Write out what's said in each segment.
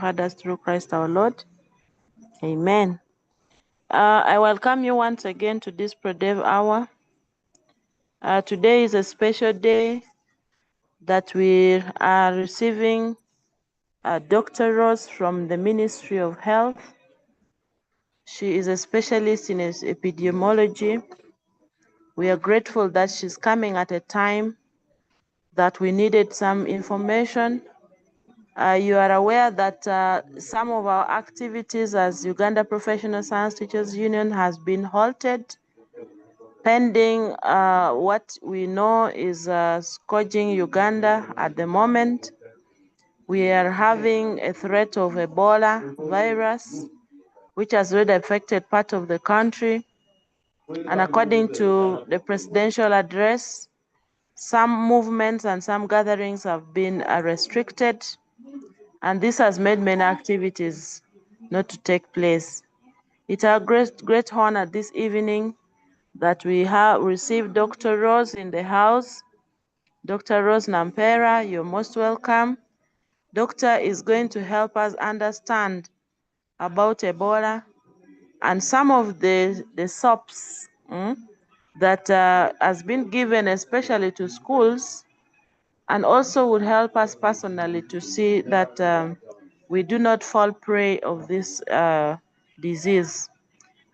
had us through Christ our Lord. Amen. I welcome you once again to this ProDev hour. Today is a special day that we are receiving Dr. Rose from the Ministry of Health. She is a specialist in epidemiology. We are grateful that she's coming at a time that we needed some information. You are aware that some of our activities as Uganda Professional Science Teachers Union has been halted pending what we know is scourging Uganda at the moment. We are having a threat of Ebola virus, which has already affected part of the country. And according to the presidential address, some movements and some gatherings have been restricted, and this has made many activities not to take place. It's our great honor this evening that we have received Dr. Rose in the house. Dr. Rose Nampera, you're most welcome. Doctor is going to help us understand about Ebola and some of the SoPs that has been given especially to schools, and also would help us personally to see that we do not fall prey of this disease.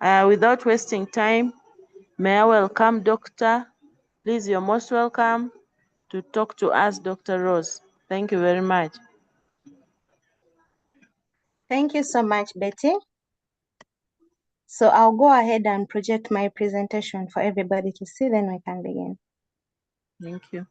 Without wasting time, may I welcome Doctor. Please, you're most welcome to talk to us, Dr. Rose. Thank you very much. Thank you so much, Betty. So I'll go ahead and project my presentation for everybody to see, then we can begin. Thank you.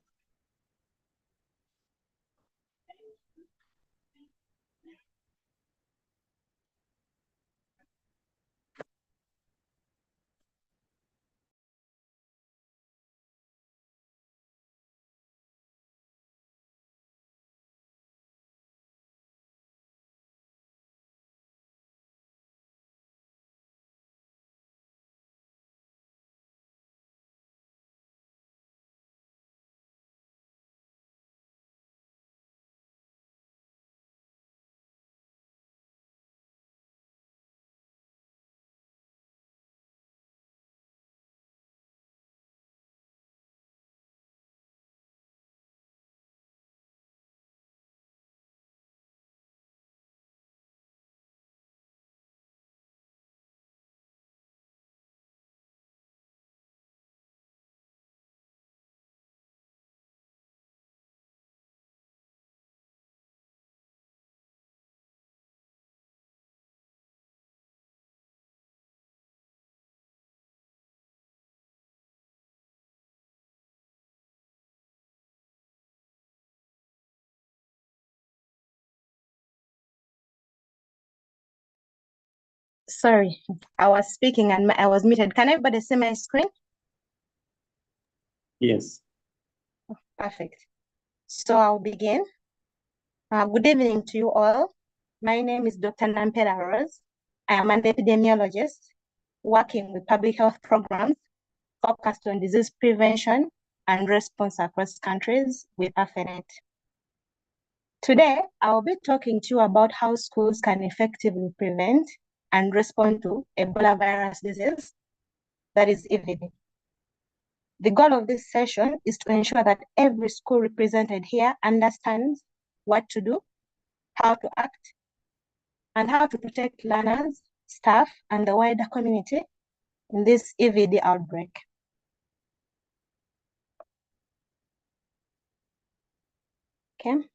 Sorry, I was speaking and I was muted. Can everybody see my screen? Yes. Perfect. So I'll begin. Good evening to you all. My name is Dr. Nampera Rose. I am an epidemiologist working with public health programs focused on disease prevention and response across countries with AFENET. Today, I'll be talking to you about how schools can effectively prevent and respond to Ebola virus disease, that is EVD. The goal of this session is to ensure that every school represented here understands what to do, how to act, and how to protect learners, staff, and the wider community in this EVD outbreak. Okay.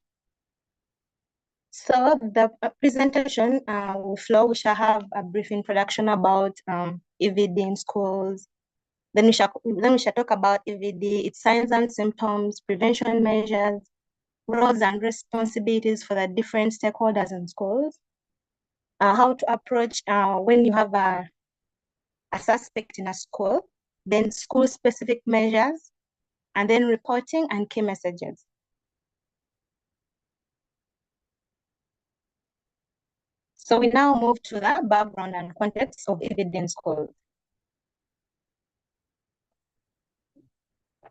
So the presentation will flow. We shall have a brief introduction about EVD in schools. Then we shall talk about EVD, its signs and symptoms, prevention measures, roles and responsibilities for the different stakeholders in schools, how to approach when you have a suspect in a school, then school-specific measures, and then reporting and key messages. So we now move to the background and context of EVD in schools.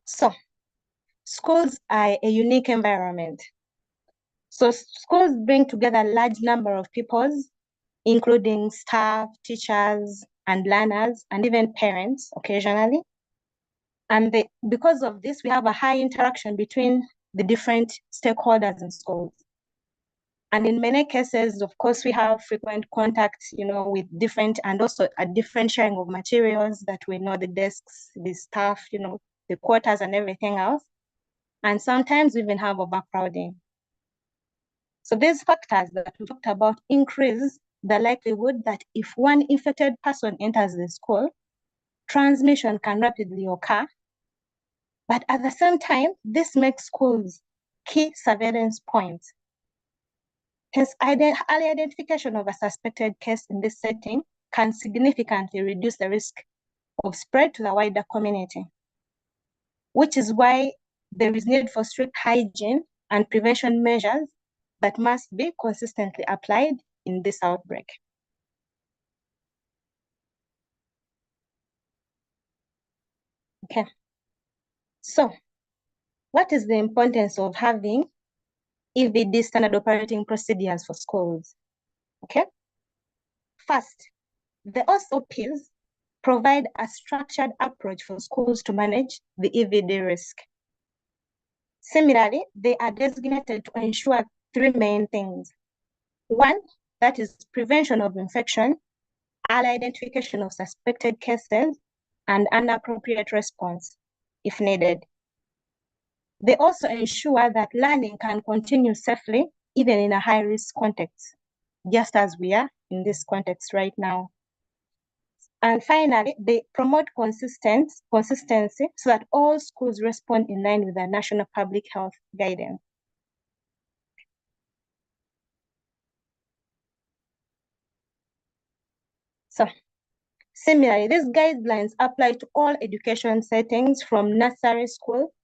So schools are a unique environment. So schools bring together a large number of peoples, including staff, teachers, and learners, and even parents occasionally. And because of this, we have a high interaction between the different stakeholders in schools. And in many cases, of course, we have frequent contact, with different, and also a different sharing of materials that we know, the desks, the staff, the quarters and everything else. And sometimes we even have overcrowding. So these factors that we talked about increase the likelihood that if one infected person enters the school, transmission can rapidly occur. But at the same time, this makes schools key surveillance points. Hence, early identification of a suspected case in this setting can significantly reduce the risk of spread to the wider community, which is why there is need for strict hygiene and prevention measures that must be consistently applied in this outbreak. Okay, so what is the importance of having EVD standard operating procedures for schools? Okay, first, the SoPs provide a structured approach for schools to manage the EVD risk. Similarly, they are designated to ensure three main things. One, that is prevention of infection, early identification of suspected cases, and an appropriate response if needed. They also ensure that learning can continue safely, even in a high-risk context, just as we are in this context right now. And finally, they promote consistency so that all schools respond in line with the national public health guidance. So, similarly, these guidelines apply to all education settings from nursery school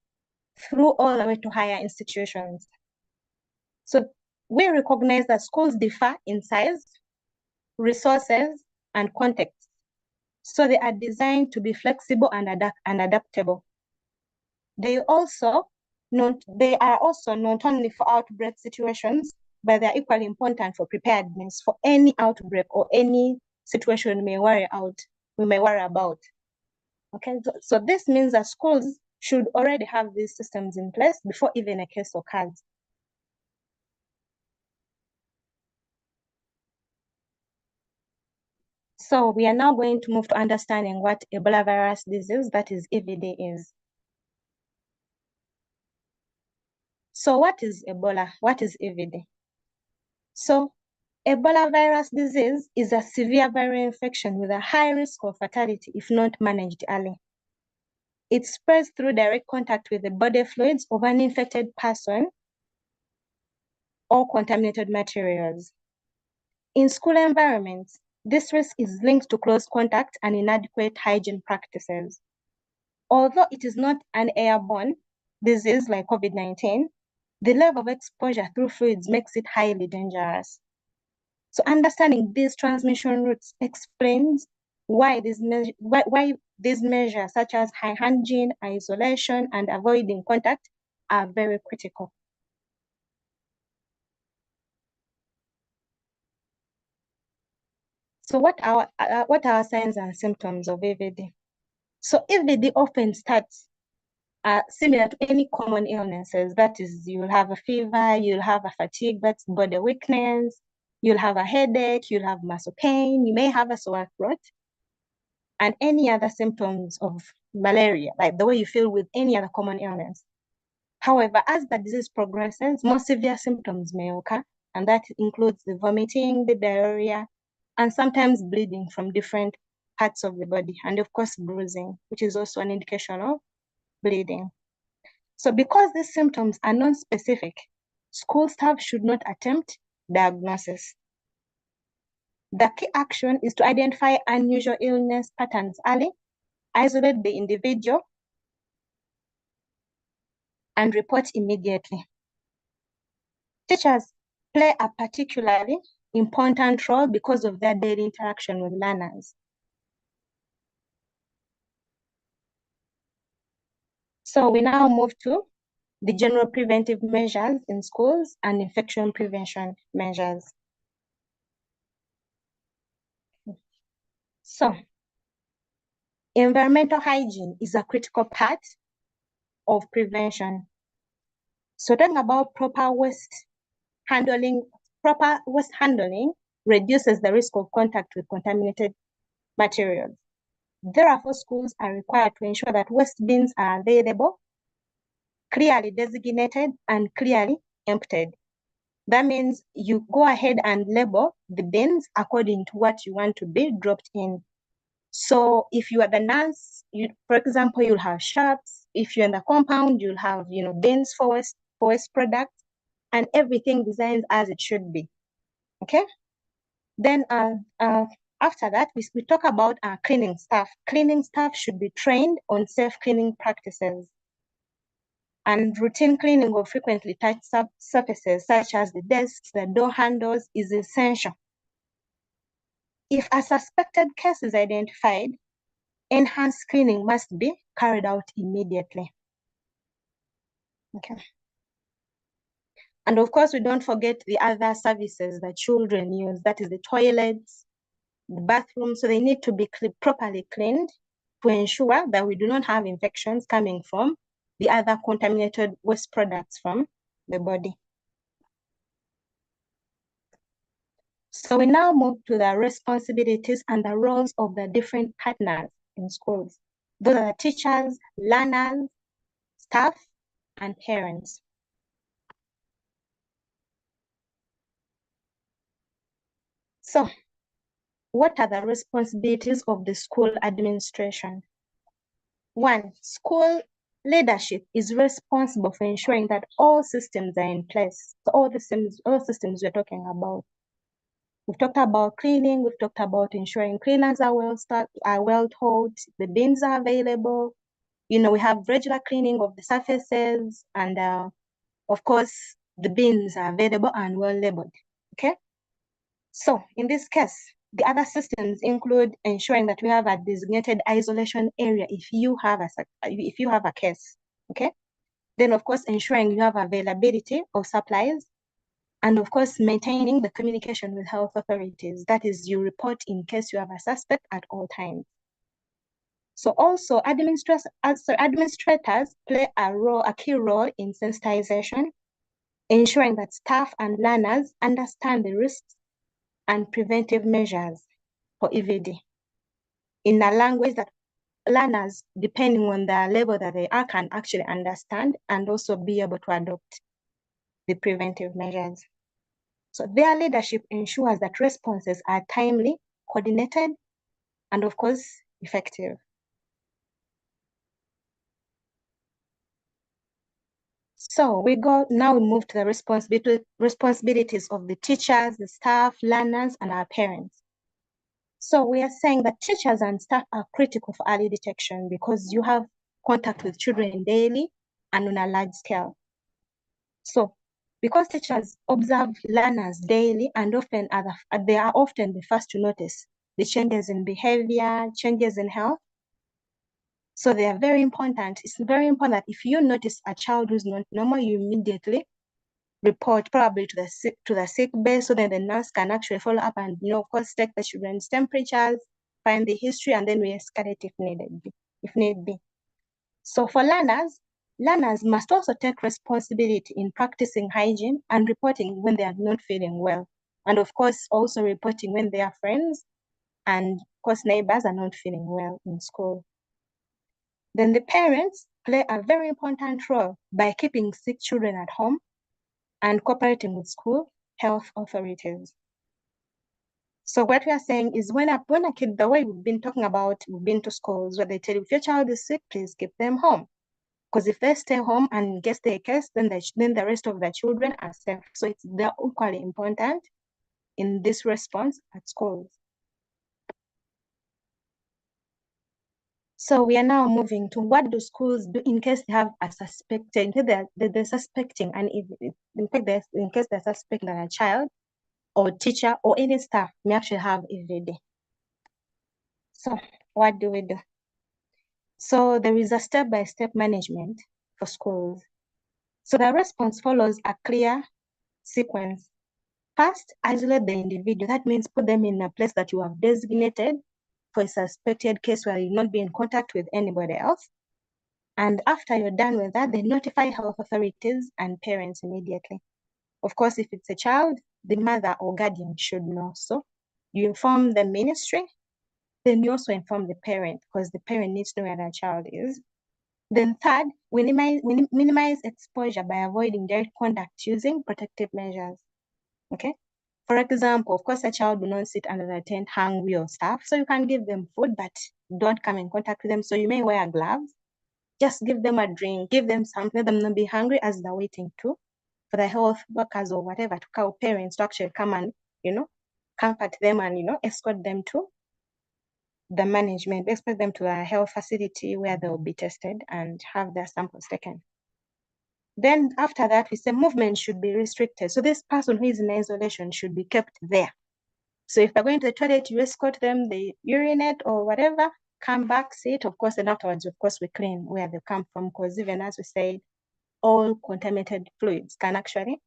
through all the way to higher institutions. So we recognize that schools differ in size, resources, and context. So they are designed to be flexible and adaptable. They are also not only for outbreak situations, but they are equally important for preparedness for any outbreak or any situation we may worry about. Okay, so this means that schools should already have these systems in place before even a case occurs. So we are now going to move to understanding what Ebola virus disease, that is EVD, is. So what is Ebola? What is EVD? So Ebola virus disease is a severe viral infection with a high risk of fatality if not managed early. It spreads through direct contact with the body fluids of an infected person or contaminated materials. In school environments, this risk is linked to close contact and inadequate hygiene practices. Although it is not an airborne disease like COVID-19, the level of exposure through fluids makes it highly dangerous. So understanding these transmission routes explains why these measures such as hygiene, isolation, and avoiding contact are very critical. So what are signs and symptoms of EVD? So EVD often starts similar to any common illnesses. That is, you'll have a fever, you'll have a fatigue, that's body weakness, you'll have a headache, you'll have muscle pain, you may have a sore throat, and any other symptoms of malaria, like the way you feel with any other common illness. However, as the disease progresses, more severe symptoms may occur, and that includes the vomiting, the diarrhea, and sometimes bleeding from different parts of the body, and of course, bruising, which is also an indication of bleeding. So because these symptoms are non-specific, school staff should not attempt diagnosis. The key action is to identify unusual illness patterns early, isolate the individual, and report immediately. Teachers play a particularly important role because of their daily interaction with learners. So we now move to the general preventive measures in schools, and infection prevention measures. So, environmental hygiene is a critical part of prevention. So talking about proper waste handling reduces the risk of contact with contaminated materials. Therefore, schools are required to ensure that waste bins are available, clearly designated, and clearly emptied. That means you go ahead and label the bins according to what you want to be dropped in. So if you are the nurse, for example, you'll have sharps. If you're in the compound, you'll have bins for waste products, and everything designed as it should be. Okay. Then after that, we talk about cleaning staff. Cleaning staff should be trained on safe cleaning practices. And routine cleaning of frequently touched surfaces, such as the desks, the door handles, is essential. If a suspected case is identified, enhanced cleaning must be carried out immediately. Okay. And of course, we don't forget the other services that children use, that is the toilets, the bathrooms, so they need to be properly cleaned to ensure that we do not have infections coming from the other contaminated waste products from the body. So we now move to the responsibilities and the roles of the different partners in schools. Those are the teachers, learners, staff, and parents. So, what are the responsibilities of the school administration? 1, school leadership is responsible for ensuring that all systems are in place. So all systems we're talking about. We've talked about cleaning, we've talked about ensuring cleaners are well taught, the bins are available. We have regular cleaning of the surfaces, and of course, the bins are available and well labeled. Okay. So in this case, the other systems include ensuring that we have a designated isolation area if you have a case, okay? Then, of course, ensuring you have availability of supplies, and of course, maintaining the communication with health authorities. That is, you report in case you have a suspect at all times. So also, administrators play a key role in sensitization, ensuring that staff and learners understand the risks and preventive measures for EVD in a language that learners, depending on the level that they are, can actually understand and also be able to adopt the preventive measures. So their leadership ensures that responses are timely, coordinated, and of course, effective. So we move to the responsibilities of the teachers, the staff, learners, and our parents. So we are saying that teachers and staff are critical for early detection because you have contact with children daily and on a large scale. So because teachers observe learners daily and they are often the first to notice the changes in behavior, changes in health. So they are very important. It's very important that if you notice a child who's not normal, you immediately report probably to the sick bay, so then the nurse can actually follow up and of course take the children's temperatures, find the history, and then we escalate if need be. So for learners must also take responsibility in practicing hygiene and reporting when they are not feeling well, and of course also reporting when their friends and of course neighbors are not feeling well in school. Then the parents play a very important role by keeping sick children at home and cooperating with school health authorities. So what we are saying is when a kid, the way we've been to schools where they tell you if your child is sick, please keep them home. Because if they stay home and get their case, then the rest of the children are safe. So they're equally important in this response at schools. So we are now moving to what do schools do in case they have a suspected, they're suspecting, and in case they're suspecting that a child or teacher or any staff may actually have EVD. So what do we do? So there is a step-by-step management for schools. So the response follows a clear sequence. First, isolate the individual. That means put them in a place that you have designated for a suspected case where you'll not be in contact with anybody else. And after you're done with that, they notify health authorities and parents immediately. Of course, if it's a child, the mother or guardian should know. So you inform the ministry, then you also inform the parent because the parent needs to know where their child is. Then third, we minimize exposure by avoiding direct contact using protective measures. Okay. For example, of course, a child will not sit under the tent hungry or stuff. So you can give them food, but don't come in contact with them. So you may wear gloves. Just give them a drink, give them something, let them not be hungry as they're waiting for the health workers or whatever, to call parents to actually come and, comfort them and, escort them to the management, escort them to a health facility where they'll be tested and have their samples taken. Then after that, we say movement should be restricted. So this person who is in isolation should be kept there. So if they're going to the toilet, you escort them, they urinate or whatever, come back, sit, of course, and afterwards, of course, we clean where they come from, because even as we said, all contaminated fluids can actually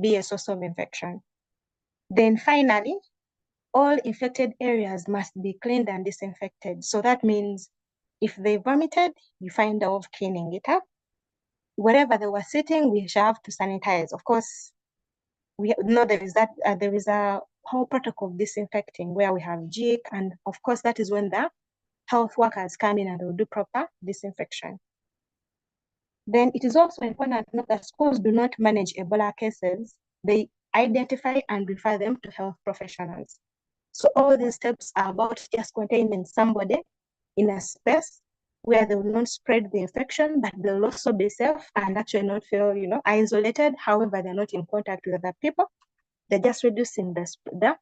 be a source of infection. Then finally, all infected areas must be cleaned and disinfected. So that means if they vomited, you find out of cleaning it up. Wherever they were sitting, we shall have to sanitize. Of course, we know there is a whole protocol of disinfecting where we have jig, and of course that is when the health workers come in and they'll do proper disinfection. Then it is also important to note that schools do not manage Ebola cases. They identify and refer them to health professionals. So all these steps are about just containing somebody in a space where they will not spread the infection, but they'll also be safe and actually not feel, isolated. However, they're not in contact with other people. They're just reducing the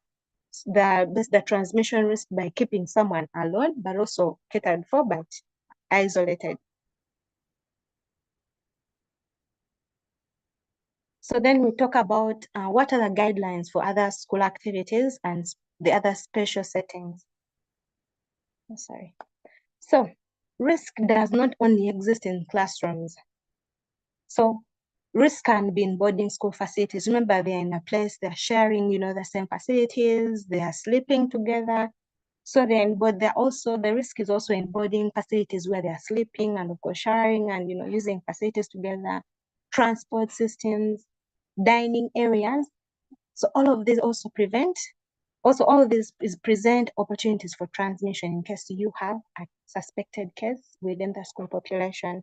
transmission risk by keeping someone alone, but also catered for, but isolated. So then we talk about what are the guidelines for other school activities and the other special settings. Sorry. So risk does not only exist in classrooms. So risk can be in boarding school facilities. Remember, they're in a place, they're sharing, the same facilities, they are sleeping together. So but the risk is also in boarding facilities where they're sleeping and of course sharing and, using facilities together, transport systems, dining areas. So all of this also all of this is present opportunities for transmission in case you have a suspected case within the school population.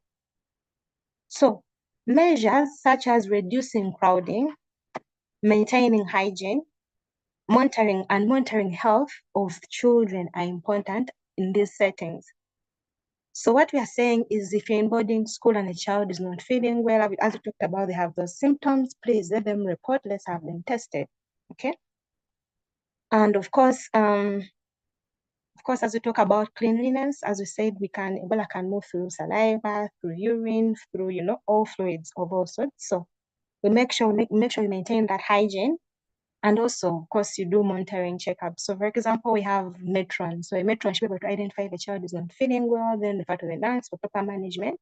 So measures such as reducing crowding, maintaining hygiene, monitoring health of children are important in these settings. So what we are saying is if you're in boarding school and a child is not feeling well, as we talked about, they have those symptoms, please let them report, let's have them tested, okay? And of course, as we talk about cleanliness, as we said, Ebola can move through saliva, through urine, through, all fluids of all sorts. So we make sure you maintain that hygiene. And also, of course, you do monitoring checkups. So for example, we have matron. So a matron should be able to identify the child is not feeling well, then refer to the nurse for proper management.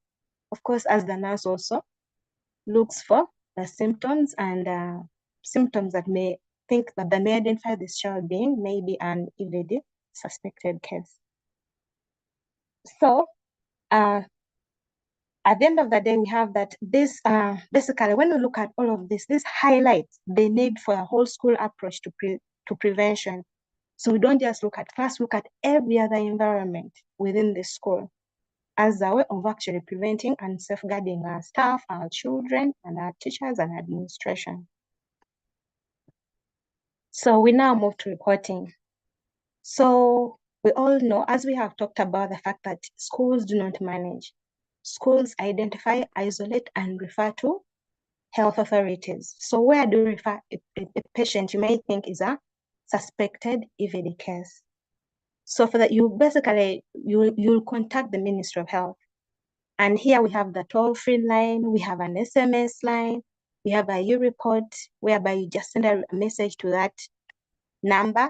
Of course, as the nurse also looks for the symptoms and symptoms that may identify this child being maybe an EVD suspected case. So at the end of the day, we have that this basically, when we look at all of this highlights the need for a whole school approach to prevention. So we don't just look at every other environment within the school as a way of actually preventing and safeguarding our staff, our children, and our teachers and administration. So we now move to reporting. So we all know, as we have talked about the fact that schools do not manage. Schools identify, isolate, and refer to health authorities. So where do you refer a patient you may think is a suspected EVD case? So for that, you'll contact the Ministry of Health. And here we have the toll-free line, we have an SMS line, we have a U-report, whereby you just send a message to that number.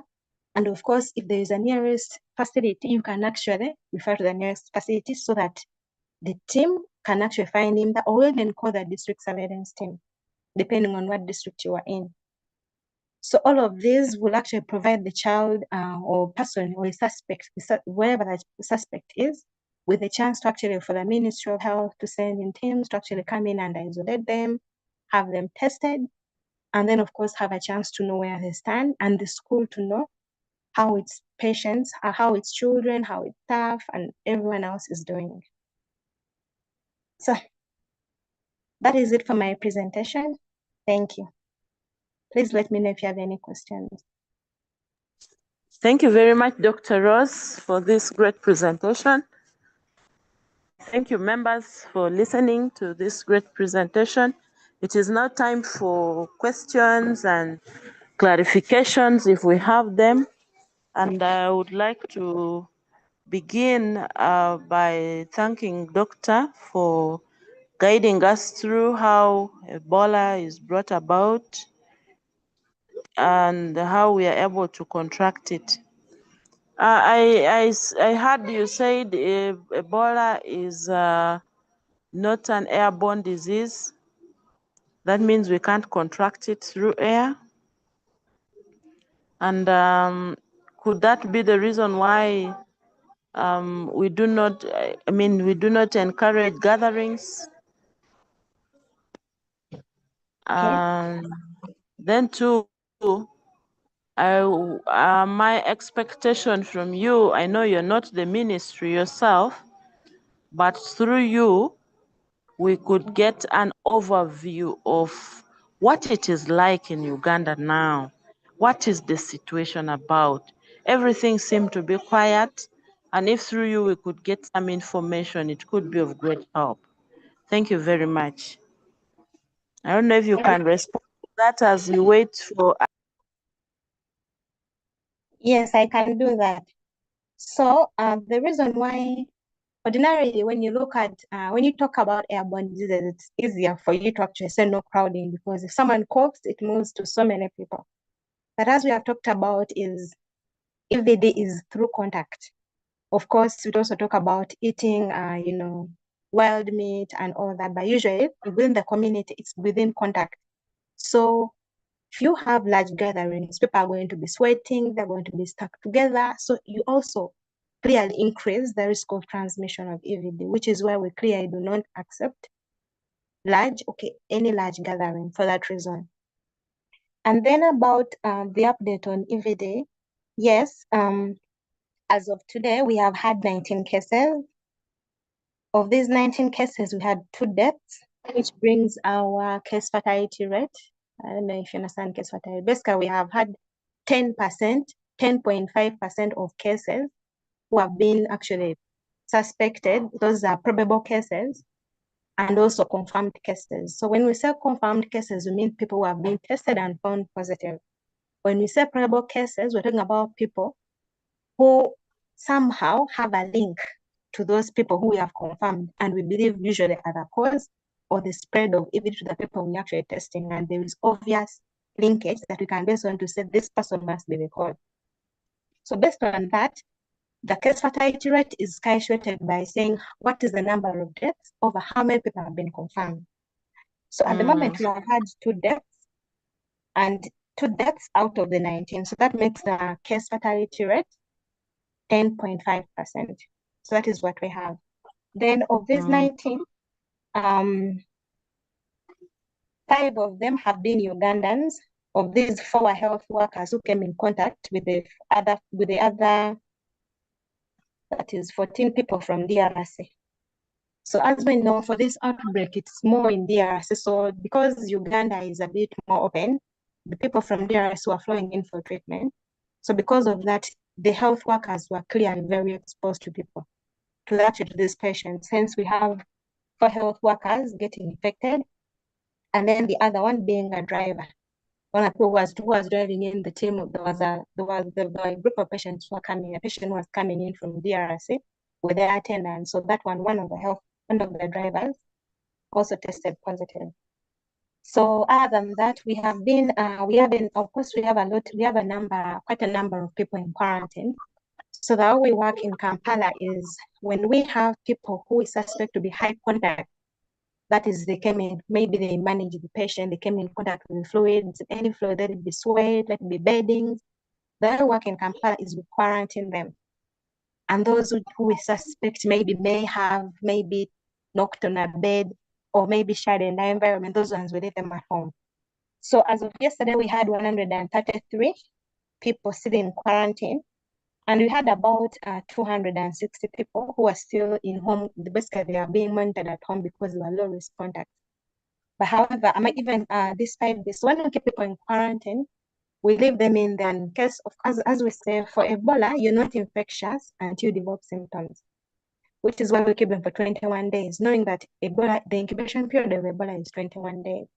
And of course, if there is a nearest facility, you can actually refer to the nearest facility so that the team can actually find him, or even call the district surveillance team, depending on what district you are in. So all of these will actually provide the child or person or a suspect, wherever that suspect is, with a chance to actually, for the Ministry of Health to send in teams to actually come in and isolate them, have them tested, and then of course have a chance to know where they stand, and the school to know how its patients, how its children, how its staff, and everyone else is doing. So that is it for my presentation. Thank you. Please let me know if you have any questions. Thank you very much, Dr. Ross, for this great presentation. Thank you, members, for listening to this great presentation. It is now time for questions and clarifications if we have them. And I would like to begin by thanking Doctor for guiding us through how Ebola is brought about and how we are able to contract it. I heard you said Ebola is not an airborne disease. That means we can't contract it through air. And could that be the reason why we do not encourage gatherings? Then too, my expectation from you, I know you're not the ministry yourself, but through you, we could get an overview of what it is like in Uganda now. What is the situation about? Everything seemed to be quiet, and if through you we could get some information, it could be of great help. Thank you very much. I don't know if you can respond to that as we wait for. Yes, I can do that. So the reason why, ordinarily, when you look at, when you talk about airborne diseases, it's easier for you to actually say no crowding, because if someone coughs, it moves to so many people. But as we have talked about, is EVD is through contact. Of course, we also talk about eating, wild meat and all that, but usually within the community, it's within contact. So if you have large gatherings, people are going to be sweating, they're going to be stuck together. So you also clearly increase the risk of transmission of EVD, which is why we clearly do not accept any large gathering for that reason. And then about the update on EVD, yes, as of today, we have had 19 cases. Of these 19 cases, we had 2 deaths, which brings our case fatality rate. I don't know if you understand case fatality. Basically, we have had 10%, 10.5% of cases who have been actually suspected. Those are probable cases and also confirmed cases. So when we say confirmed cases, we mean people who have been tested and found positive. When we say probable cases, we're talking about people who somehow have a link to those people who we have confirmed, and we believe usually are the cause or the spread of EVD to the people we actually testing, and there is obvious linkage that we can base on to say this person must be the cause. So based on that, the case fatality rate is calculated by saying what is the number of deaths over how many people have been confirmed. So at the moment, we have had 2 deaths, and 2 deaths out of the 19. So that makes the case fatality rate 10.5%. So that is what we have. Then of these 19, 5 of them have been Ugandans. Of these 4 health workers who came in contact with the other, that is 14 people from DRC. So as we know, for this outbreak, it's more in DRC. So because Uganda is a bit more open, the people from DRC were flowing in for treatment. So because of that, the health workers were clearly very exposed to people, to these patients. Hence, we have 4 health workers getting infected, and then the other one being a driver. One of who was driving in the team. There was a group of patients who were coming. A patient was coming in from DRC with their attendant. So that one of the drivers also tested positive. So other than that, we have quite a number of people in quarantine. So the way we work in Kampala is when we have people who we suspect to be high contact That is, they came in, maybe they managed the patient, they came in contact with fluids, any fluid, let it be sweat, let it be bedding. The other work in Kampala is we quarantine them. And those who we suspect maybe may have maybe knocked on a bed or maybe shared in the environment, those ones we leave them at home. So as of yesterday, we had 133 people sitting in quarantine. And we had about 260 people who are still in home. Basically, they are being monitored at home because they were low-risk contacts. But however, even despite this, when we keep people in quarantine, we leave them in there in case of, as we say, for Ebola, you're not infectious until you develop symptoms, which is why we keep them for 21 days, knowing that Ebola, the incubation period of Ebola is 21 days.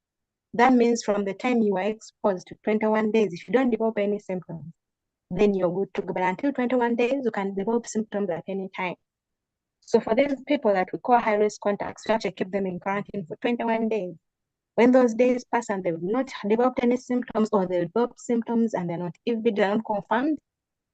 That means from the time you are exposed to 21 days, if you don't develop any symptoms, then you're good to go. But until 21 days, you can develop symptoms at any time. So for those people that we call high-risk contacts, we actually keep them in quarantine for 21 days. When those days pass and they've not developed any symptoms, or they develop symptoms and they're not confirmed,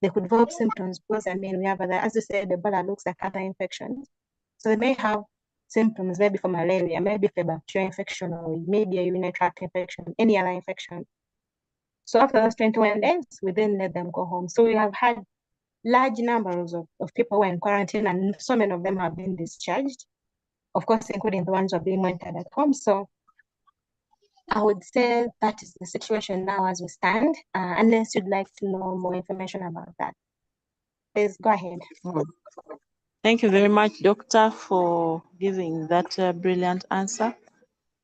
they could develop symptoms because, I mean, we have other, as you said, Ebola looks like other infections. So they may have symptoms, maybe for malaria, maybe for bacterial infection, or maybe a urinary tract infection, any other infection. So after those 21 days, we then let them go home. So we have had large numbers of people who are in quarantine, and so many of them have been discharged, of course, including the ones who are being monitored at home. So I would say that is the situation now as we stand, unless you'd like to know more information about that. Please go ahead. Thank you very much, Doctor, for giving that brilliant answer.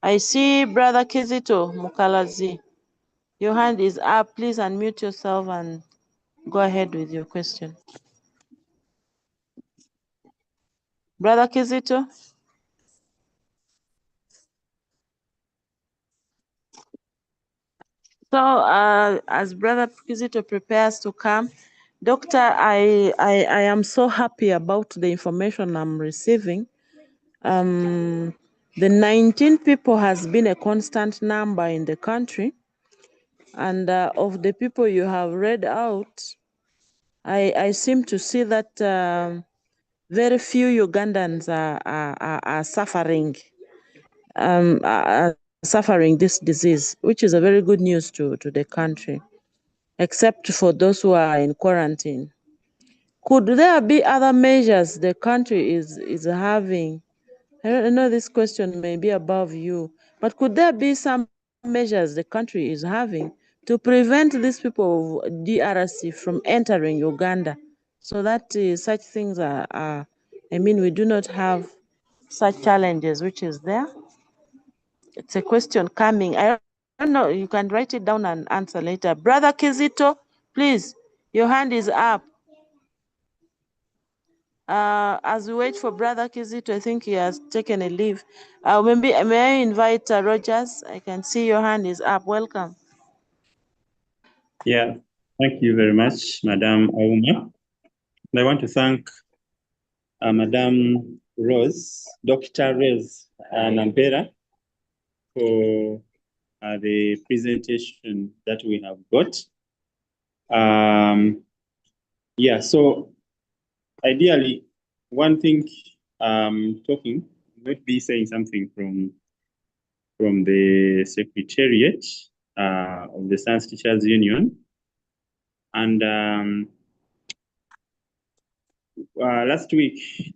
I see Brother Kizito Mukalazi. Your hand is up. Please unmute yourself and go ahead with your question. Brother Kizito? So as Brother Kizito prepares to come, Doctor, I am so happy about the information I'm receiving. The 19 people has been a constant number in the country. And of the people you have read out, I seem to see that very few Ugandans are suffering suffering this disease, which is a very good news to the country, except for those who are in quarantine. Could there be other measures the country is having? I know this question may be above you, but could there be some measures the country is having to prevent these people of DRC from entering Uganda, so that such things are, I mean, we do not have such challenges which is there? It's a question coming. I don't know. You can write it down and answer later. Brother Kizito, please, your hand is up. As we wait for Brother Kizito, I think he has taken a leave. May I invite Rogers? I can see your hand is up. Welcome. Yeah, thank you very much, Madam Auma. And I want to thank Madam Rose, Dr. Rose Nampera, for the presentation that we have got. Yeah, so ideally, one thing talking, not be saying something from the Secretariat of the Science Teachers Union. And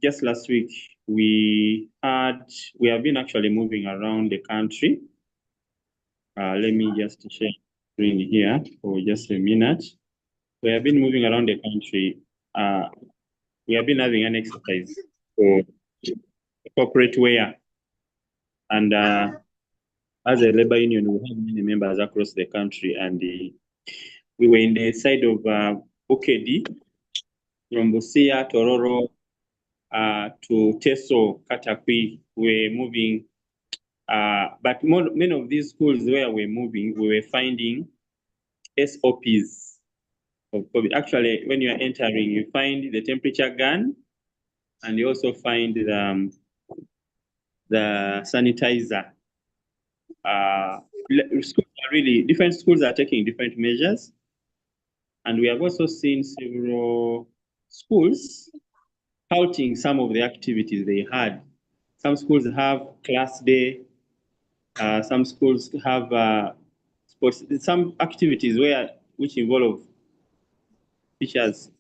just last week, we have been actually moving around the country. Let me just share screen here for just a minute. We have been moving around the country. We have been having an exercise for corporate wear. And as a labor union, we have many members across the country, and we were in the side of Okedi, from Busia, Tororo, to Teso, Katakwi. We're moving, but many of these schools where we're moving, we were finding SoPs of COVID. Actually, when you're entering, you find the temperature gun, and you also find the sanitizer. Different schools are taking different measures. And we have also seen several schools halting some of the activities they had Some schools have class day. Some schools have sports, some activities which involve teachers,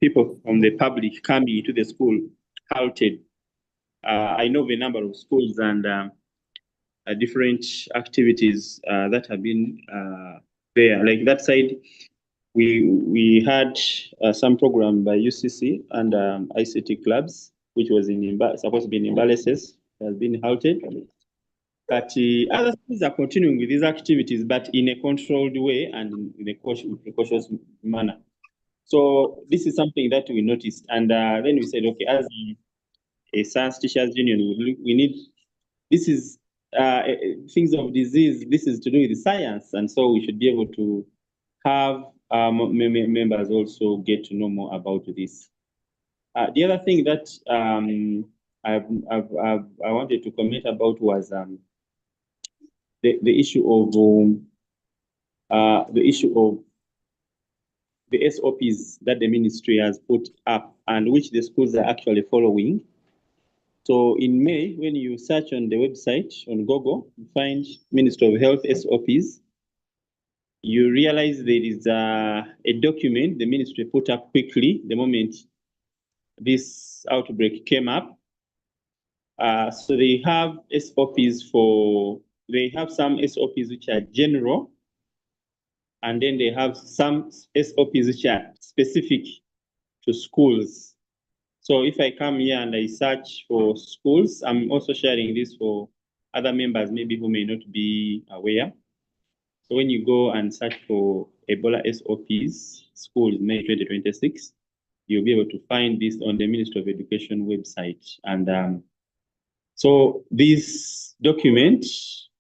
people from the public coming into the school halted. I know the number of schools and different activities that have been there. Like that side, we had some program by UCC and ICT clubs, which was supposed to be in Imbalances, has been halted. But other schools are continuing with these activities, but in a controlled way and in a cautious manner. So this is something that we noticed, and then we said, okay, as a science teachers union, we need, this is things of disease. This is to do with science, and so we should be able to have members also get to know more about this. The other thing that I wanted to comment about was the issue of the SOPs that the ministry has put up and which the schools are actually following. So in May, when you search on the website on Google, you find Ministry of Health SOPs. You realize there is a document the ministry put up quickly the moment this outbreak came up. So they have SOPs they have some SOPs which are general, and then they have some SOPs which are specific to schools. So if I come here and I search for schools, I'm also sharing this for other members maybe who may not be aware. So when you go and search for Ebola SOPs, schools, May 2026, you'll be able to find this on the Ministry of Education website. And so this document,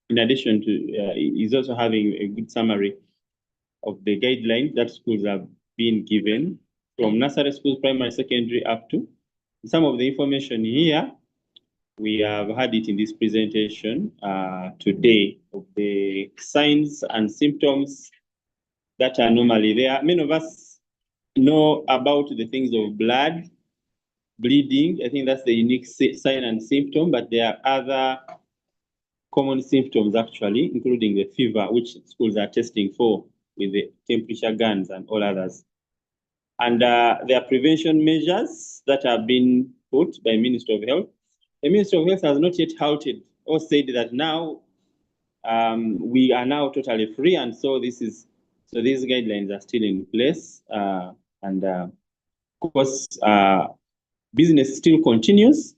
in addition to, is also having a good summary of the guidelines that schools have been given from nursery schools, primary, secondary, up to. Some of the information here, we have had it in this presentation today of the signs and symptoms that are normally there. Many of us know about the things of blood, bleeding. I think that's the unique sign and symptom, but there are other common symptoms actually, including the fever, which schools are testing for with the temperature guns and all others. And there are prevention measures that have been put by Ministry of Health. The Ministry of Health has not yet halted or said that now we are now totally free, and so these guidelines are still in place, and of course business still continues,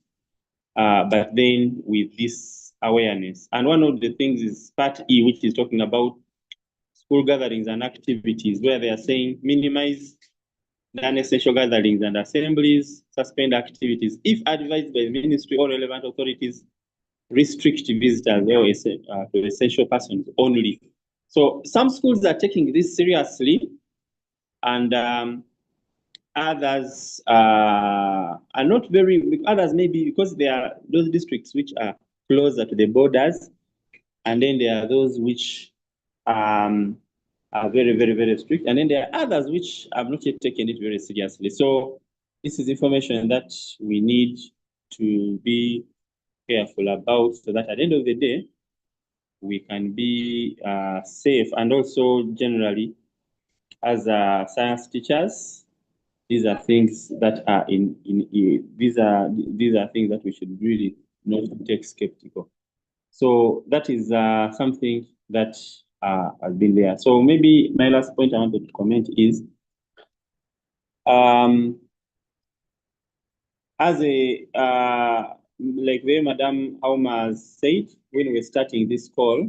but then with this awareness. And one of the things is Part E, which is talking about school gatherings and activities, where they are saying minimize non-essential gatherings and assemblies, suspend activities. If advised by the ministry or relevant authorities, restrict visitors to essential persons only. So some schools are taking this seriously, and others are not very, others maybe because there are those districts which are closer to the borders, and then there are those which are very, very, very strict. And then there are others which have not yet taken it very seriously. So this is information that we need to be careful about, so that at the end of the day, we can be safe. And also generally, as science teachers, these are things that are these are things that we should really not take skeptical. So that is something that has been there. So maybe my last point I wanted to comment is, as a like the Madam Auma has said when we're starting this call,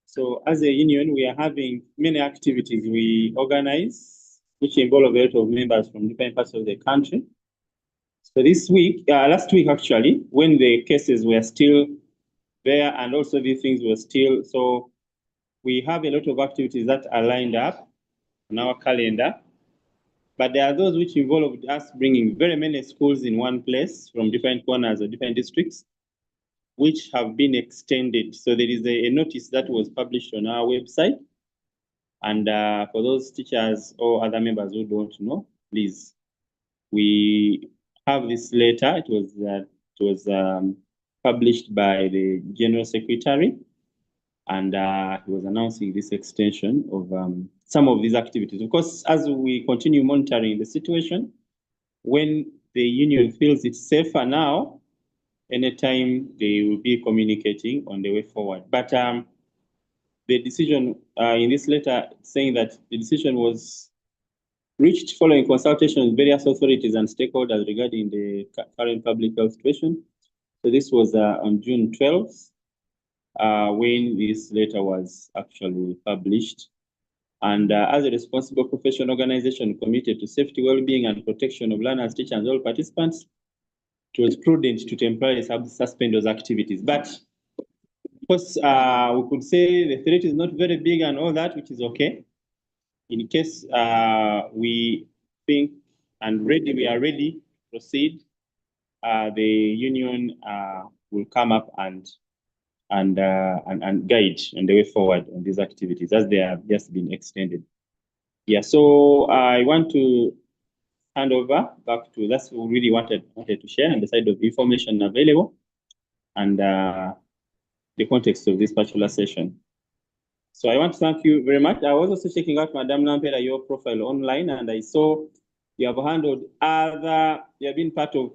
so as a union, we are having many activities we organize, which involve a lot of members from different parts of the country. So this week, last week actually, when the cases were still there and also these things were still, so we have a lot of activities that are lined up on our calendar, but there are those which involve us bringing very many schools in one place from different corners or different districts, which have been extended. So there is a notice that was published on our website. And for those teachers or other members who don't know, please, we have this letter. It was published by the General Secretary, and he was announcing this extension of some of these activities. Of course, as we continue monitoring the situation, when the union feels it's safer now, anytime they will be communicating on the way forward. But the decision in this letter saying that the decision was reached following consultation with various authorities and stakeholders regarding the current public health situation. So this was on June 12th when this letter was actually published. And as a responsible professional organization committed to safety, well-being, and protection of learners, teachers, and all participants, it was prudent to temporarily suspend those activities. But of course, we could say the threat is not very big and all that, which is okay. In case we think and we are ready to proceed, the union will come up and guide on the way forward on these activities as they have just been extended. Yeah, so I want to hand over back to, that's what we really wanted to share on the side of information available and the context of this particular session. So I want to thank you very much. I was also checking out Madam Nampera, your profile online, and I saw you have handled you have been part of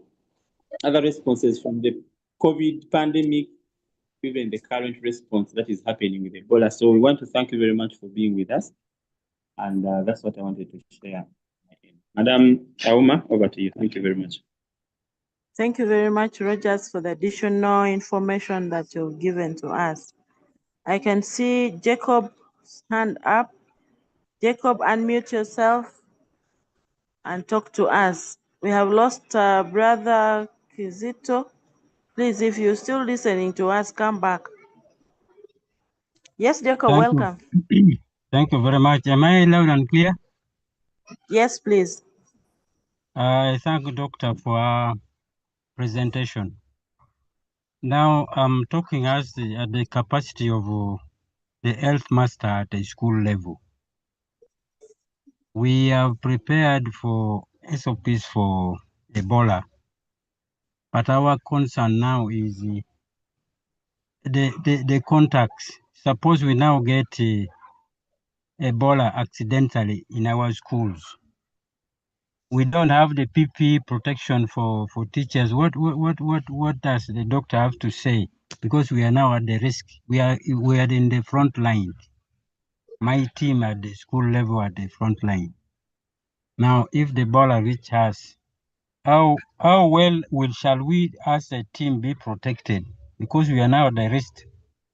other responses from the COVID pandemic, even the current response that is happening with Ebola. So we want to thank you very much for being with us. And that's what I wanted to share. Madam Auma, over to you. Thank you very much. Thank you very much, Rogers, for the additional information that you've given to us. I can see Jacob's hand up. Jacob, unmute yourself and talk to us. We have lost Brother Kizito. Please, if you're still listening to us, come back. Yes, Jacob, welcome. Thank you very much. Am I loud and clear? Yes, please. I thank Doctor for our presentation. Now I'm talking as at the capacity of the health master at the school level. We have prepared for SoPs for Ebola, but our concern now is the contacts. Suppose we now get Ebola accidentally in our schools. We don't have the PPE protection for teachers. What does the doctor have to say? Because we are now at the risk. We are in the front line. My team at the school level at the front line. Now, if the Ebola reach us, how well shall we as a team be protected? Because we are now at the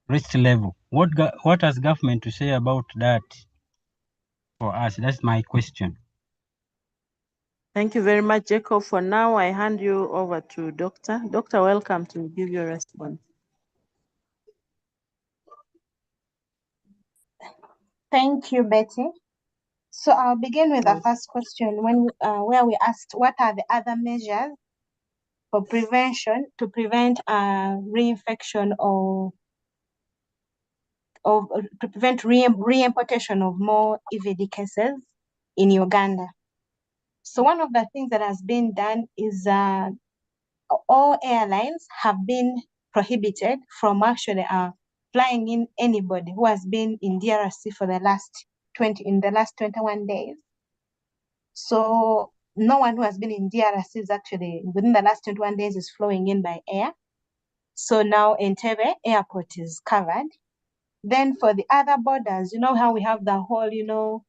risk level. What has government to say about that for us? That's my question. Thank you very much, Jacob. For now, I hand you over to Doctor. Doctor, welcome to give your response. Thank you, Betty. So I'll begin with the first question where we asked what are the other measures for prevention to prevent reinfection or to prevent reimportation of more EVD cases in Uganda. So one of the things that has been done is all airlines have been prohibited from actually flying in anybody who has been in DRC for the last 21 days. So no one who has been in DRC is actually within the last 21 days is flowing in by air. So now Entebbe airport is covered. Then for the other borders, you know how we have the whole,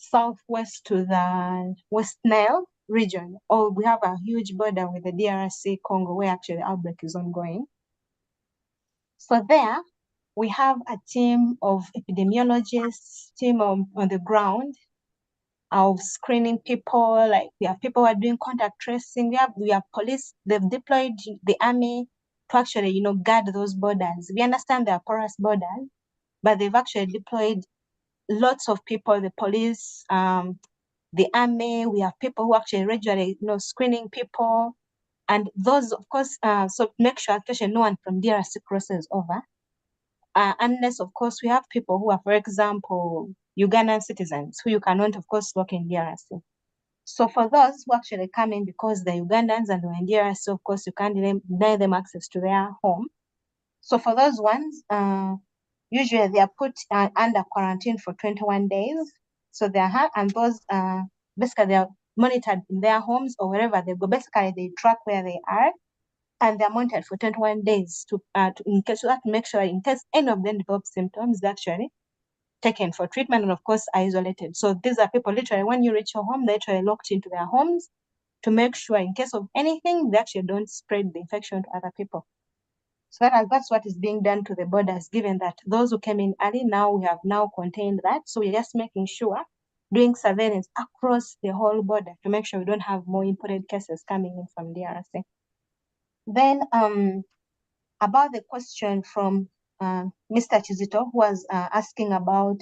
southwest to the West Nile region, or we have a huge border with the DRC Congo where actually the outbreak is ongoing. So there we have a team of epidemiologists, team on the ground of screening people, like we have people who are doing contact tracing, we have police, they've deployed the army to actually, guard those borders. We understand they are porous borders, but they've actually deployed lots of people, the police, the army, we have people who actually regularly, screening people. And those, of course, so make sure actually no one from DRC crosses over. Unless, of course, we have people who are, for example, Ugandan citizens who you cannot, of course, work in DRC. So for those who actually come in because they're Ugandans and Nigerians, so of course you can't deny them access to their home. So for those ones, usually they are put under quarantine for 21 days. So they are, and those basically they are monitored in their homes or wherever they go. Basically they track where they are, and they're monitored for 21 days to in case you have to make sure in case any of them develop symptoms, they're actually taken for treatment and of course isolated. So these are people literally when you reach your home, they're literally locked into their homes to make sure in case of anything, they actually don't spread the infection to other people. So that's what is being done to the borders, given that those who came in early, now we have now contained that. So we're just making sure, doing surveillance across the whole border to make sure we don't have more imported cases coming in from DRC. Then about the question from Mr. Chizito, who was asking about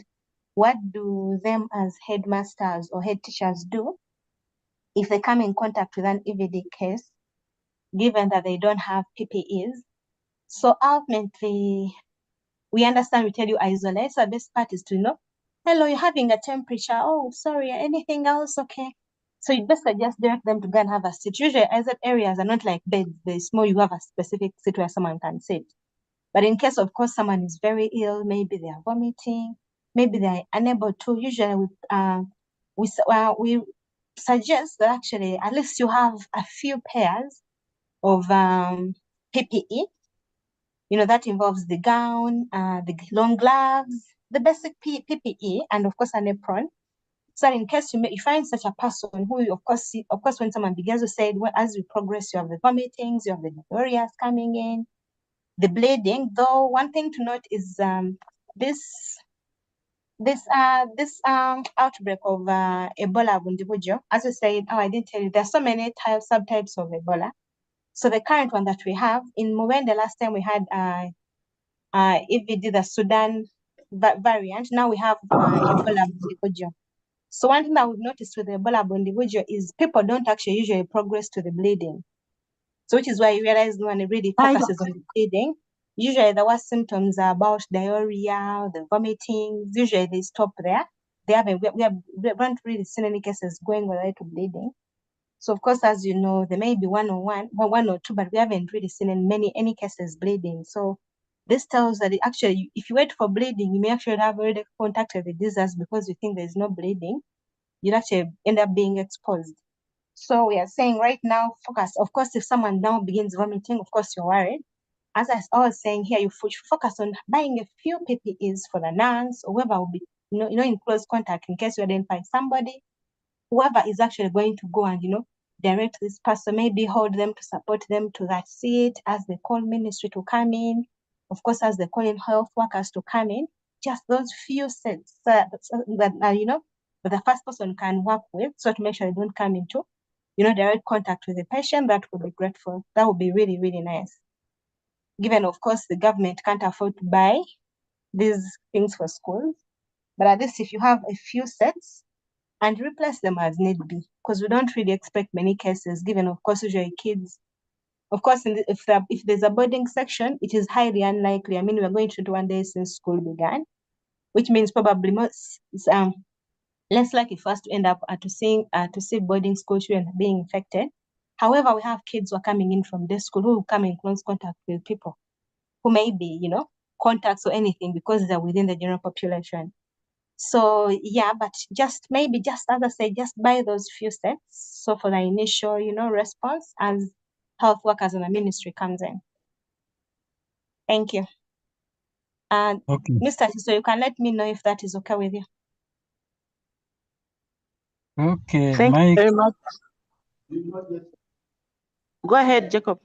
what do them as headmasters or head teachers do if they come in contact with an EVD case, given that they don't have PPEs. So ultimately, we understand, we tell you isolate. So the best part is to know, hello, you're having a temperature. Oh, sorry, anything else? Okay. So you basically just direct them to go and have a seat. Usually isolated areas are not like beds. They're small, you have a specific seat where someone can sit. But in case, of course, someone is very ill, maybe they are vomiting, maybe they are unable to, usually we suggest that actually at least you have a few pairs of PPE. You know, that involves the gown, the long gloves, the basic PPE, and of course an apron. So in case you find such a person who, of course, when someone begins to say, well, as we progress, you have the vomitings, you have the diarrhea coming in, the bleeding. Though one thing to note is this outbreak of Ebola Bundibujo, as I said, I didn't tell you, there's so many subtypes of Ebola. So the current one that we have in Mwende, last time we had EVD, the Sudan variant. Now we have Ebola Bundibujo. So one thing that we've noticed with the Ebola Bundibujo is people don't actually usually progress to the bleeding. So which is why you realize no one really focuses on the bleeding. Usually the worst symptoms are about diarrhea, the vomiting. Usually they stop there. We haven't really seen any cases going all the way to bleeding. So of course, as you know, there may be one or two, but we haven't really seen any cases bleeding. So this tells that actually, if you wait for bleeding, you may actually have already contacted the disease because you think there's no bleeding. You'd actually end up being exposed. So we are saying right now, focus. Of course, if someone now begins vomiting, of course you're worried. As I was saying here, you should focus on buying a few PPEs for the nurse or whoever will be, in close contact in case you identify somebody, whoever is actually going to go and, direct this person, maybe hold them to support them to that seat as they call ministry to come in. Of course, as they call in health workers to come in, just those few sets that the first person can work with, so to make sure they don't come into, direct contact with the patient. That would be grateful. That would be really, really nice. Given, of course, the government can't afford to buy these things for schools, but at least if you have a few sets, and replace them as need be, because we don't really expect many cases, given, of course, usually kids. Of course, if there's a boarding section, it is highly unlikely. I mean, we're going 21 days since school began, which means probably less likely for us to end up to see boarding school children being infected. However, we have kids who are coming in from day school who come in close contact with people who may be, contacts or anything because they're within the general population. So yeah, but just as I say, just buy those few sets. So for the initial, response as health workers in the ministry comes in. Thank you. And Okay. Mr. So you can let me know if that is okay with you. Okay. Thank you very much. Go ahead, Jacob.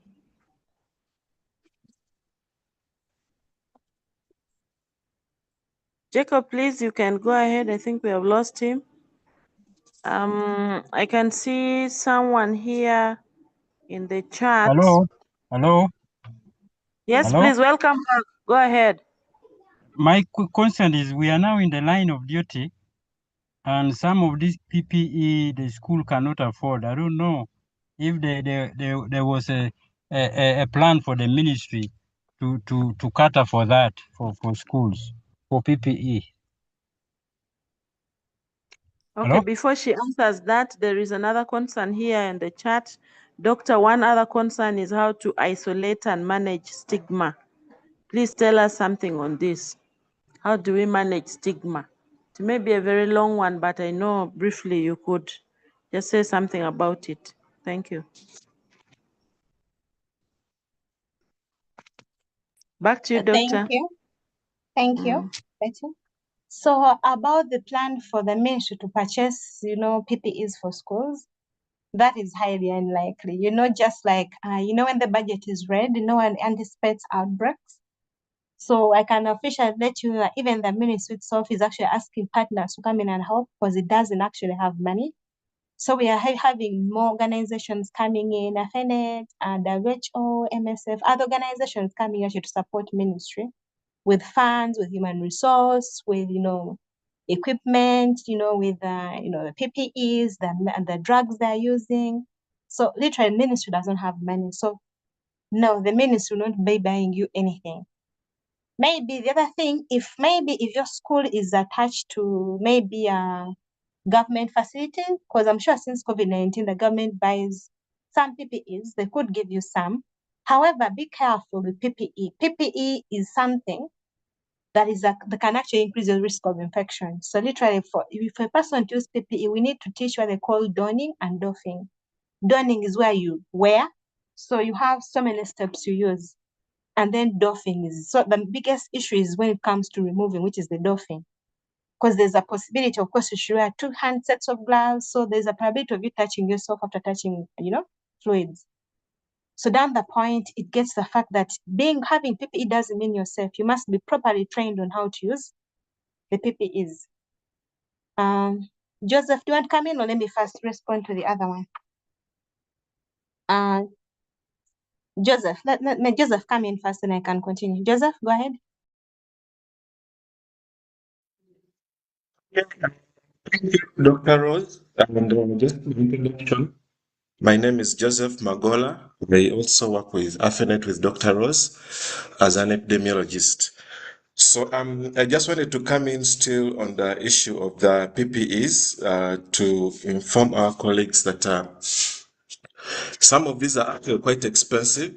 Jacob, please, you can go ahead. I think we have lost him. I can see someone here in the chat. Hello. Yes, Hello? please, welcome back. Go ahead. My concern is we are now in the line of duty, and some of these PPE the school cannot afford. I don't know if there was a plan for the ministry to cater for that for schools for PPE. Okay, Hello? before she answers that, there is another concern here in the chat. Doctor, one other concern is how to isolate and manage stigma. Please tell us something on this. How do we manage stigma? It may be a very long one, but I know briefly you could just say something about it. Thank you. Back to you, Thank Doctor. you. Thank you, Betty. So about the plan for the ministry to purchase, PPEs for schools, that is highly unlikely. Just like, when the budget is read, no one anticipates outbreaks. So I can officially let you know that even the ministry itself is actually asking partners to come in and help because it doesn't actually have money. So we are having more organizations coming in, FNET, and WHO, MSF, other organizations coming actually to support ministry with funds, with human resource, with, equipment, with, the PPEs, the drugs they're using. So literally ministry doesn't have money. So no, the ministry will not be buying you anything. Maybe the other thing, if your school is attached to maybe a government facility, because I'm sure since COVID-19, the government buys some PPEs, they could give you some. However, be careful with PPE. PPE is something that can actually increase the risk of infection. So literally, if a person to use PPE, we need to teach what they call donning and doffing. Donning is where you wear, so you have so many steps you use. And then doffing so the biggest issue is when it comes to removing, which is the doffing. Because there's a possibility, of course, you should wear 2 hand sets of gloves. So there's a probability of you touching yourself after touching, fluids. So down the point, it gets the fact that having PPE doesn't mean you're safe. You must be properly trained on how to use the PPEs. Joseph, do you want to come in, or let me first respond to the other one? Joseph, let Joseph come in first and I can continue. Joseph, go ahead. Thank you, Dr. Rose. And just an introduction. My name is Joseph Magola. I also work with AFENET with Dr. Rose as an epidemiologist. So I just wanted to come in still on the issue of the PPEs to inform our colleagues that some of these are actually quite expensive.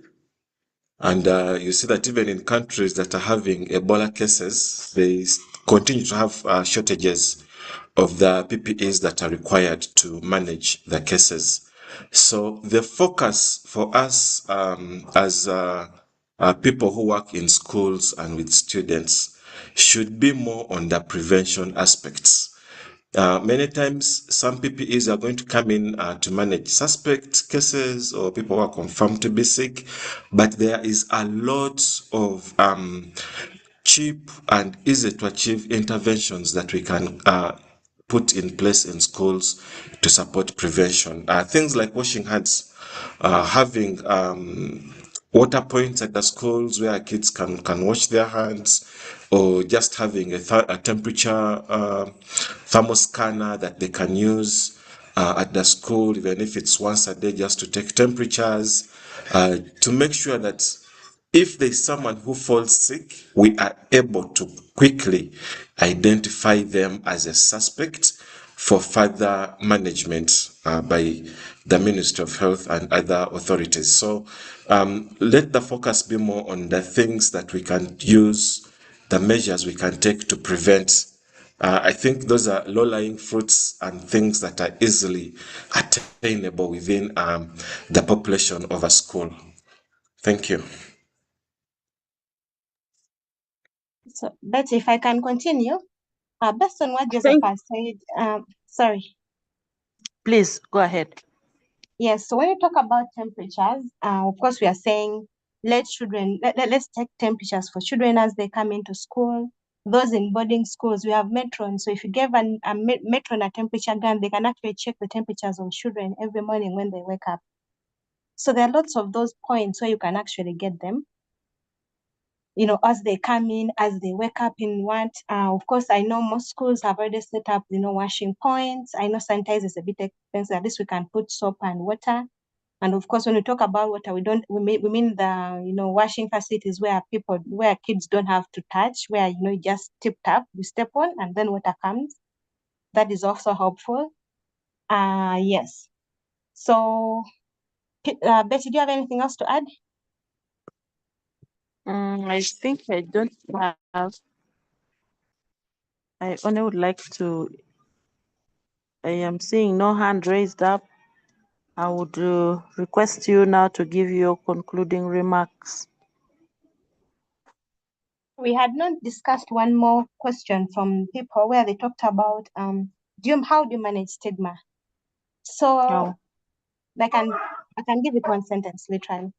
And you see that even in countries that are having Ebola cases, they continue to have shortages of the PPEs that are required to manage the cases. So the focus for us as people who work in schools and with students should be more on the prevention aspects. Many times, some PPEs are going to come in to manage suspect cases or people who are confirmed to be sick, but there is a lot of cheap and easy to achieve interventions that we can put in place in schools to support prevention. Things like washing hands, having water points at the schools where kids can wash their hands, or just having a temperature thermal scanner that they can use at the school, even if it's once a day, just to take temperatures, to make sure that if there's someone who falls sick, we are able to quickly identify them as a suspect for further management by the Ministry of Health and other authorities. So let the focus be more on the things that we can use, the measures we can take to prevent. I think those are low-lying fruits and things that are easily attainable within the population of a school. Thank you. So, Betty, if I can continue, based on what Joseph has said, sorry. Please, go ahead. Yes, so when you talk about temperatures, of course, we are saying let's take temperatures for children as they come into school. Those in boarding schools, we have matrons. So if you give a matron a temperature gun, they can actually check the temperatures of children every morning when they wake up. So there are lots of those points where you can actually get them, as they come in, as they wake up in what. Of course, I know most schools have already set up, washing points. I know sanitizer is a bit expensive. At least we can put soap and water. And of course, when we talk about water, we mean the, washing facilities where kids don't have to touch, where, you just tap, you step on, and then water comes. That is also helpful. Yes. So, Betty, do you have anything else to add? I think I don't have. I only would like to. I am seeing no hand raised up. I would request you now to give your concluding remarks. We had not discussed one more question from people where they talked about how do you manage stigma? So Oh, I can give it one sentence literally.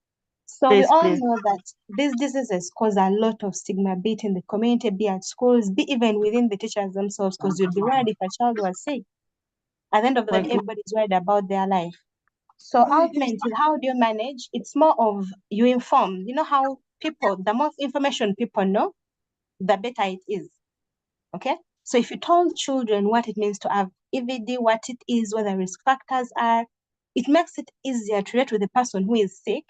So we please, all please. know that these diseases cause a lot of stigma, be it in the community, be at schools, be even within the teachers themselves, because you'd be worried if a child was sick. At the end of the day, everybody's worried about their life. So ultimately, how do you manage? It's more of you inform. You know how people, the more information people know, the better it is. Okay? So if you told children what it means to have EVD, what it is, what the risk factors are, it makes it easier to relate with the person who is sick.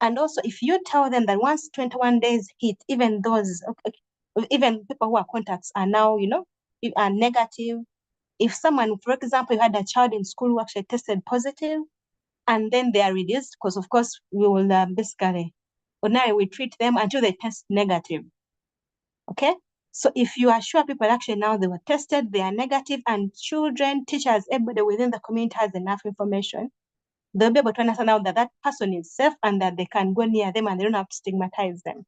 And also, if you tell them that once 21 days hit, even people who are contacts are now, are negative. If someone, for example, you had a child in school who actually tested positive, and then they are released, because of course we will ordinarily we treat them until they test negative. Okay? So if you are sure people actually now they were tested, they are negative, and children, teachers, everybody within the community has enough information, they'll be able to understand now that that person is safe and that they can go near them and they don't have to stigmatize them.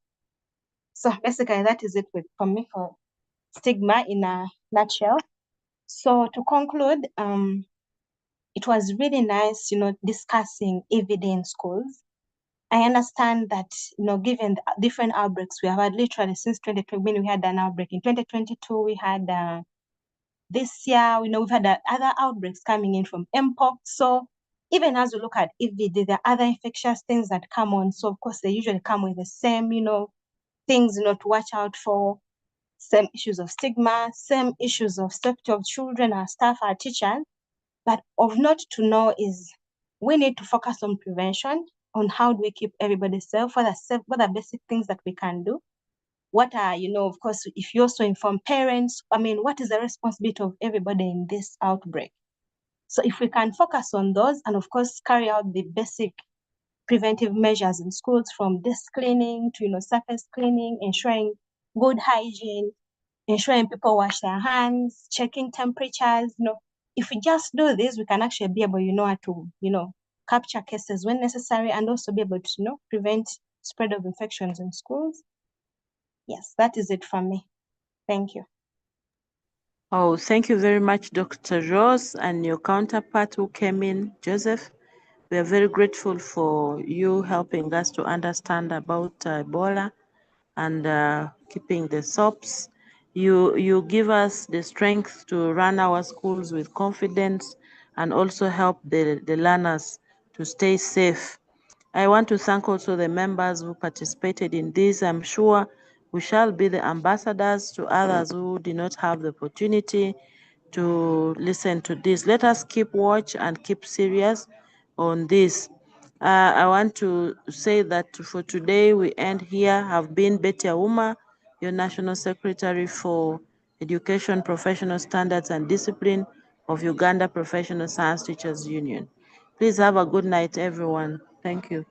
So basically that is it for me for stigma in a nutshell. So to conclude, it was really nice, discussing EVD in schools. I understand that, given the different outbreaks we have had literally since 2020, when we had an outbreak in 2022, we had this year, we've had other outbreaks coming in from MPOX. So even as we look at EVD, there are other infectious things that come on. So of course, they usually come with the same, things, to watch out for, same issues of stigma, same issues of safety of children, our staff, our teachers. But of note to know is we need to focus on prevention, on how do we keep everybody safe, what are basic things that we can do. What are, of course, if you also inform parents, what is the responsibility of everybody in this outbreak? So if we can focus on those and of course carry out the basic preventive measures in schools, from desk cleaning to, surface cleaning, ensuring good hygiene, ensuring people wash their hands, checking temperatures, if we just do this, we can actually be able, to, capture cases when necessary and also be able to, prevent spread of infections in schools. Yes, that is it from me. Thank you. Oh, thank you very much, Dr. Rose, and your counterpart who came in, Joseph. We are very grateful for you helping us to understand about Ebola and keeping the SoPs. You give us the strength to run our schools with confidence and also help the learners to stay safe. I want to thank also the members who participated in this. I'm sure we shall be the ambassadors to others who did not have the opportunity to listen to this. Let us keep watch and keep serious on this. I want to say that for today we end here. Have been Betty Auma, your National Secretary for Education, Professional Standards and Discipline of Uganda Professional Science Teachers Union. Please have a good night, everyone. Thank you.